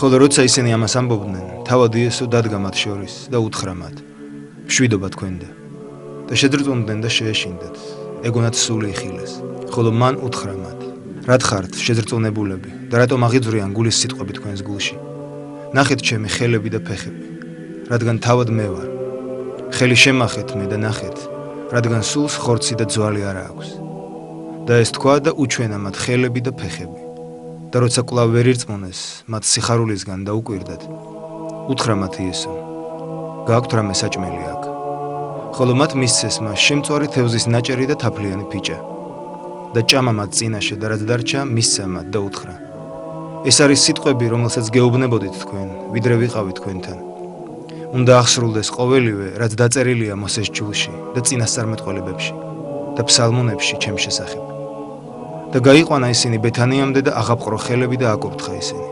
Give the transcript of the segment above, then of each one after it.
ხოლო როცა ისინი ამას ამბობდნენ, თავად იესო დადგა მათ შორის და უთხრა მათ: მშვიდობა თქვენდა და შეძრწუნდნენ და შეეშინდათ, ეგონათ სული იხილეს. ხოლო მან უთხრა მათ: რად ხართ შეძრწუნებულები და რატომ აღიძვრიან გულის სიტყვები თქვენს გულში? ნახეთ ჩემი ხელები და ფეხები, რადგან თავად მე ვარ. ხელი შემახეთ მე და ნახეთ, რადგან სულს ხორცი და ძვალი არ აქვს. და ეს თქვა და უჩვენა მათ ხელები და ფეხები. და როცა კვლავ ვერ ირწმუნეს, მათ სიხარულისგან დაუკვირდათ, უთხრა მათ იესომ: გააქვთ რამე საჭმელი აქ? ხოლო მათ მისცეს მას შემწვარი თევზის ნაჭერი და თაფლიანი ფიჭა. და ჭამა მათ წინაშე და რაც დარჩა, მისცა მათ და უთხრა: ეს არის სიტყვები, რომელსაც გეუბნებოდით თქვენ, ვიდრე ვიყავი თქვენთან. უნდა აღსრულდეს ყოველივე, რაც დაწერილია მოსეს ჯულში და წინასწარმეტყველებებში და ფსალმუნებში ჩემ შესახებ. და გაიყვანა ისინი ბეთანიამდე და აღაპყრო ხელები და აკურთხა ისინი.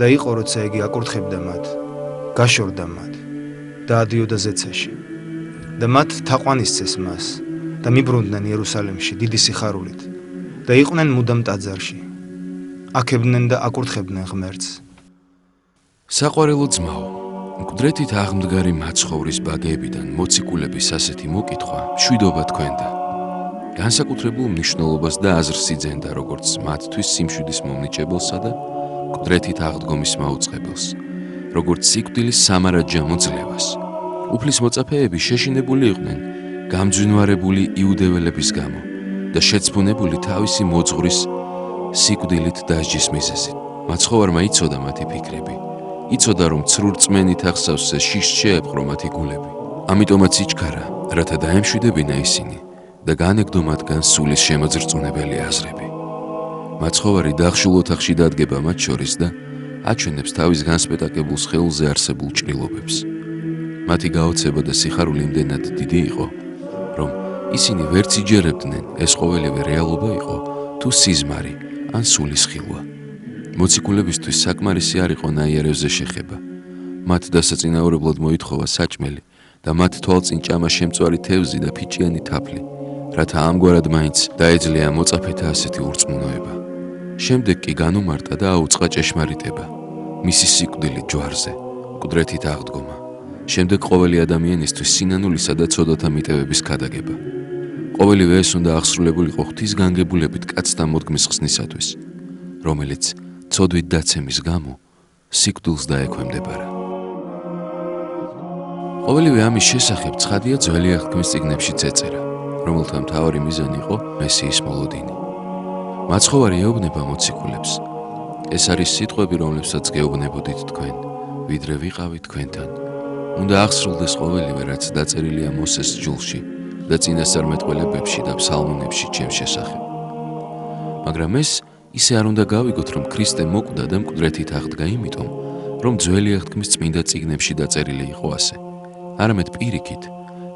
და იყო, როცა იგი აკურთხებდა მათ, გაშორდა მათ და ადიოდა ზეცაში. და მათ თაყვანისცეს მას და მიბრუნდნენ იერუსალიმში დიდი სიხარულით და იყვნენ მუდამ ტაძარში. აქებდნენ და აკურთხებდნენ ღმერთს. საყვარელო ძმაო, მკვდრეთით აღმდგარი მაცხოვრის ბაგეებიდან მოციქულების ასეთი მოკითხვა მშვიდობა თქვენდა. განსაკუთრებულ მნიშვნელობას და აზრს იძენდა როგორც მათთვის სიმშვიდის მომნიჭებელსა და მკვდრეთით აღდგომის მაუწყებელს, როგორც სიკვდილის სამარადჯამო მოძლევას. უფლის მოწაფეები შეშინებული იყვნენ გამძვინვარებული იუდეველების გამო და შეცფუნებული თავისი მოძღვრის სიკვდილით დასჯის მიზეზით. მაცხოვარმა იცოდა მათი ფიქრები, იცოდა რომ ცრურწმენით ახსავსზე შიშს შეეპყრო მათი გულები. ამიტომაც იჩქარა, რათა დაემშვიდებინა ისინი და განეგდო მათგან სულის შემოძრწუნებელი აზრები. მაცხოვარი დახშულ ოთახში დადგება მათ შორის და აჩვენებს თავის განსპეტაკებულ სხეულზე არსებულ ჭრილობებს. მათი გაოცება და სიხარული იმდენად დიდი იყო, რომ ისინი ვერც იჯერებდნენ ეს ყოველივე რეალობა იყო თუ სიზმარი ან სულის ხილვა. მოციქულებისთვის საკმარისი არ იყო ნაიარევზე შეხება. მათ დასაწინაურებლად მოითხოვა საჭმელი და მათ თვალწინ ჭამა შემწვარი თევზი და ფიჭიანი თაფლი, რათა ამგვარად მაინც დაეძლია მოწაფეთა ასეთი ურწმუნოება. შემდეგ კი განუმარტა და აუწყა ჭეშმარიტება, მისი სიკვდილი ჯვარზე, მკვდრეთით აღდგომა. შემდეგ ყოველი ადამიანისთვის სინანულისა და ცოდვათა მიტევების ქადაგება. ყოველივე ეს უნდა აღსრულებულიყო ღვთისგანგებულებით კაცთა მოდგმის ხსნისათვის, რომელიც ცოდვით დაცემის გამო სიკვდილს დაექვემდებარა. ყოველივე ამის შესახებ ცხადია ძველი აღთქმის წიგნებში წეწერა, რომელთა მთავარი მიზანი იყო მესიის მოლოდინი. მაცხოვარი ეუბნება მოციქულებს: ეს არის სიტყვები, რომლებსაც გეუბნებოდით თქვენ, ვიდრე ვიყავი თქვენთან. უნდა აღსრულდეს ყოველივე, რაც დაწერილია მოსეს ჯულში და წინასწარმეტყველებებში და ფსალმუნებში ჩემს შესახებ. მაგრამ ეს ისე არ უნდა გავიგოთ, რომ ქრისტე მოკვდა და მკვდრეთით აღდგა იმიტომ, რომ ძველი აღთქმის წმინდა წიგნებში დაწერილი იყო ასე. არამედ პირიქით,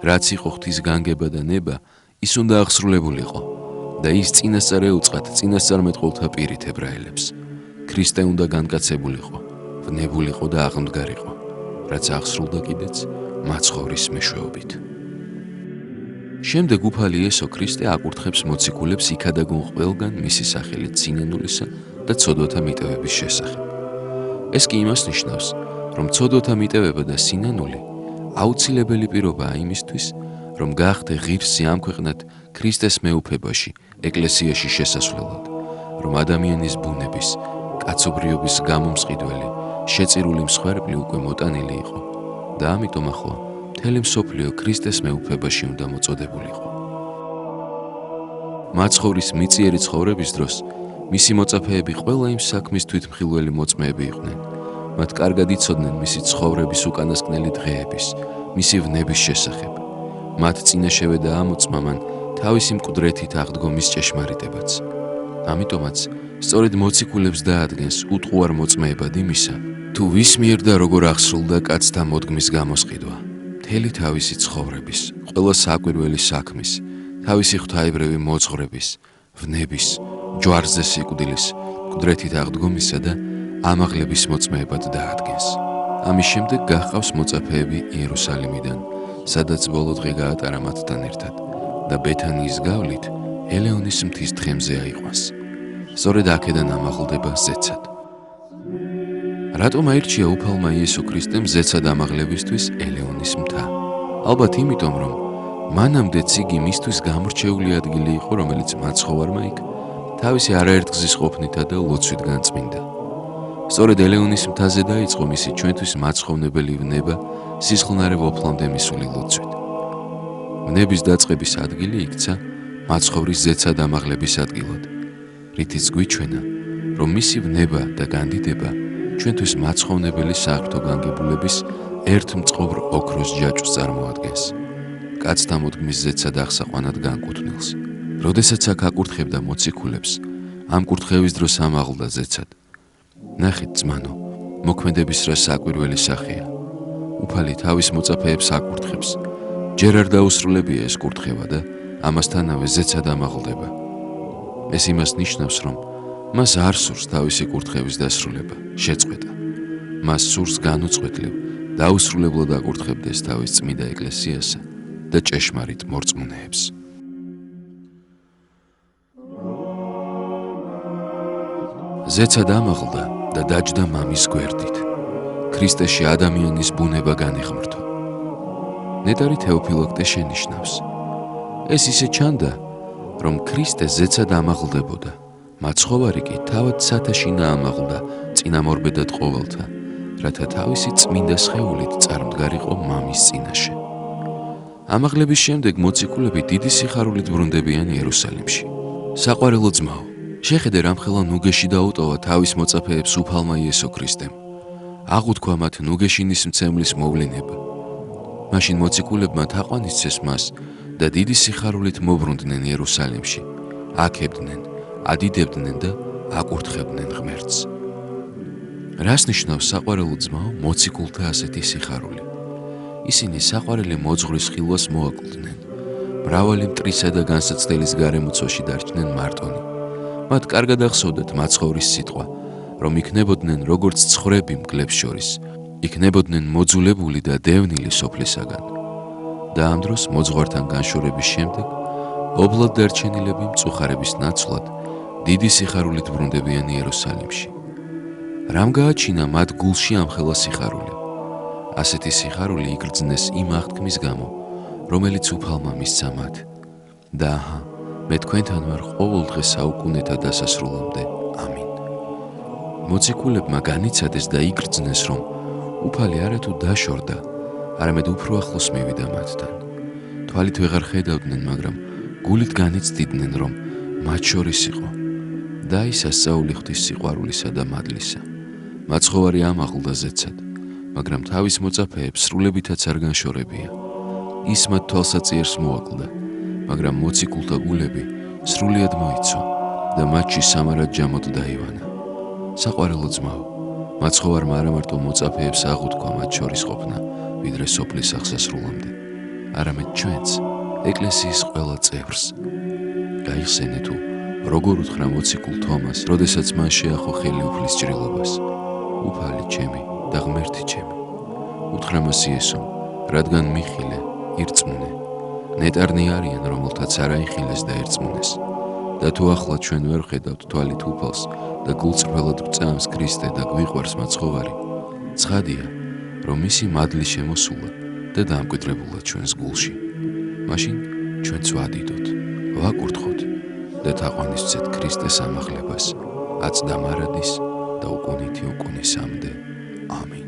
რაც იყო ღვთისგანგება და ნება, ის უნდა აღსრულებულიყო და ის წინასწარ ეუწყათ წინასწარმეტყველთა პირით ებრაელებს. ქრისტე უნდა განკაცებულიყო, ვნებულიყო და აღმდგარიყო, რაც აღსრულდა კიდეც მაცხოვრის მეშვეობით. შემდეგ უფალი იესო ქრისტე აკურთხებს მოციქულებს იქადაგონ ყველგან მისი სახელით სინანულისა და ცოდვათა მიტევების შესახებ. ეს კი იმას ნიშნავს, რომ ცოდვათა მიტევება და სინანული აუცილებელი პირობაა იმისთვის, რომ გახდე ღირსი ამ ქვეყნად ქრისტეს მეუფებაში, ეკლესიაში შესასვლელად, რომ ადამიანის ბუნების, კაცობრიობის გამომსყიდველი, შეწირული მსხვერპლი უკვე მოტანილი იყო და ამიტომ ახლა მთელი მსოფლიო ქრისტეს მეუფებაში უნდა მოწოდებულიყო. მაცხოვრის მიწიერი ცხოვრების დროს მისი მოწაფეები ყველა იმ საქმის თვითმხილველი მოწმეები იყვნენ. მათ კარგად იცოდნენ მისი ცხოვრების უკანასკნელი დღეების, მისი ვნების შესახებ. მათ წინაშევე დაამოწმა მან თავისი მკვდრეთით აღდგომის ჭეშმარიტებაც. ამიტომაც სწორედ მოციქულებს დაადგენს უტყუარ მოწმეებად იმისა, თუ ვის მიერ და როგორ აღსრულდა კაცთა მოდგმის გამოსყიდვა, მთელი თავისი ცხოვრების, ყველა საკვირველი საქმის, თავისი ღვთაებრივი მოძღვრების, ვნების, ჯვარზე სიკვდილის, მკვდრეთით აღდგომისა და ამაღლების მოწმეებად დაადგენს. ამის შემდეგ გაჰყავს მოწაფეები იერუსალიმიდან, სადაც ბოლო დღე გაატარა მათთან ერთად და ბეთანიის გავლით ელეონის მთის თხემზე აიყვანს. სწორედ აქედან ამაღლდება ზეცად. რატომ აირჩია უფალმა იესო ქრისტემ ზეცად ამაღლებისთვის ელეონის მთა? ალბათ იმიტომ, რომ მანამდეც იგი მისთვის გამორჩეული ადგილი იყო, რომელიც მაცხოვარმა იქ თავისი არაერთგზის ყოფნითა და ლოცვით განწმინდა. სწორედ ელეონის მთაზე დაიწყო მისი ჩვენთვის მაცხოვნებელი ვნება სისხლნარე ვოფლამდე მისული ლოცვით. ვნების დაწყების ადგილი იქცა მაცხოვრის ზეცად ამაღლების ადგილად, რითიც გვიჩვენა, რომ მისი ვნება და განდიდება ჩვენთვის მაცხოვნებელი საღვთო განგებულების ერთ მწყობრ ოქროს ჯაჭვს წარმოადგენს, კაცთა მოდგმის ზეცად აღსაყვანად განკუთვნილს. როდესაც აქ აკურთხებდა მოციქულებს, ამ კურთხევის დროს ამაღლდა ზეცად. ნახეთ, ძმანო, მოქმედების რა საკვირველი სახეა. უფალი თავის მოწაფეებს აკურთხებს. ჯერ არ დაუსრულებია ეს კურთხევა და ამასთანავე ზეცად ამაღლდება. ეს იმას ნიშნავს, რომ მას არ სურს თავისი კურთხევის დასრულება, შეწყვეტა. მას სურს განუწყვეტლივ დაუსრულებლად აკურთხებდეს თავის წმინდა ეკლესიასა და ჭეშმარიტ მორწმუნეებს. ზეცად ამაღლდა და დაჯდა მამის გვერდით. ქრისტეში ადამიანის ბუნება განეხმრთო. ნეტარი თეოფილოქტე შენიშნავს. ეს ისე ჩანდა, რომ ქრისტე ზეცად ამაღლდებოდა, მაცხოვარი კი თავად სათაშინა ამაღლდა წინამორბედად ყოველთა, რათა თავისი წმინდა სხეულით წარმდგარიყო მამის წინაშე. ამაღლების შემდეგ მოციქულები დიდი სიხარულით ბრუნდებიან იერუსალიმში. საყვარელო ძმაო, შეხედე რამხელა ნუგეში დაუტოვა თავის მოწაფეებს უფალმა იესო ქრისტემ. აღუთქვა მათ ნუგეშინის მცემლის მოვლინება. მაშინ მოციქულებმა თაყვანისცეს მას და დიდი სიხარულით მობრუნდნენ იერუსალიმში, აქებდნენ, ადიდებდნენ და აკურთხებდნენ ღმერთს. რას ნიშნავს საყვარელო ძმაო მოციქულთა ასეთი სიხარული? ისინი საყვარელი მოძღვრის ხილვას მოაკლდნენ. მრავალი მტრისა და განსაცდელის გარემოცვაში დარჩნენ მარტონი. მათ კარგად ახსოვდათ მაცხოვრის სიტყვა, რომ იქნებოდნენ როგორც ცხვრები მგლებს შორის, იქნებოდნენ მოძულებული და დევნილი სოფლისაგან. და ამ დროს მოძღვართან განშორების შემდეგ ობლად დარჩენილები მწუხარების ნაცვლად დიდი სიხარულით ბრუნდებიან იერუსალიმში. რამ გააჩინა მათ გულში ამხელა სიხარული? ასეთი სიხარული იგრძნეს იმ აღთქმის გამო, რომელიც უფალმა მისცა მათ. და აჰა, მე თქვენთან ვარ ყოველ დღე საუკუნეთა დასასრულამდე. ამინ. მოციქულებმა განიცადეს და იგრძნეს, რომ უფალი არათუ დაშორდა, არამედ უფრო ახლოს მივიდა მათთან. თვალით ვეღარ ხედავდნენ, მაგრამ გულით განიცდიდნენ, რომ მათ შორის იყო. და ის ასწაული ღვთის სიყვარულისა და მადლისა. მაცხოვარი ამაღლდა ზეცად, მაგრამ თავის მოწაფეებს სრულებითაც არ განშორებია. ის მათ თვალსაწიერს მოაკლდა, მაგრამ მოციქულთა გულები სრულიად მოიცვა და მათში სამარად ჯამოდ დაივანა. საყვარელო ძმაო, მაცხოვარმა არა მარტო მოწაფეებს აღუთქვა მათ შორის ყოფნა, ვიდრე სოფლის აღსასრულამდე, არამედ ჩვენც, ეკლესიის ყველა წევრს. გაიხსენე თუ როგორ უთხრა მოციქულ თომას, როდესაც მან შეახო ხელი უფლის ჭრილობას. უფალი ჩემი და ღმერთი ჩემი. უთხრა მას იესომ, რადგან მიხილე, ირწმუნე. ნეტარნი არიან, რომელთაც არ აიხილეს და ერწმუნეს. და თუ ახლა ჩვენ ვერ ხედავთ თვალით უფალს და გულწრფელად გვწამს ქრისტე და გვიყვარს მაცხოვარი, ცხადია, რომ მისი მადლი შემოსულა და დამკვიდრებულა ჩვენს გულში. მაშინ ჩვენც ვადიდოთ, ვაკურთხოთ და თაყვანისცეთ ქრისტეს ამაღლებას, აწდა მარადის და უკუნითი უკუნისამდე. ამინ.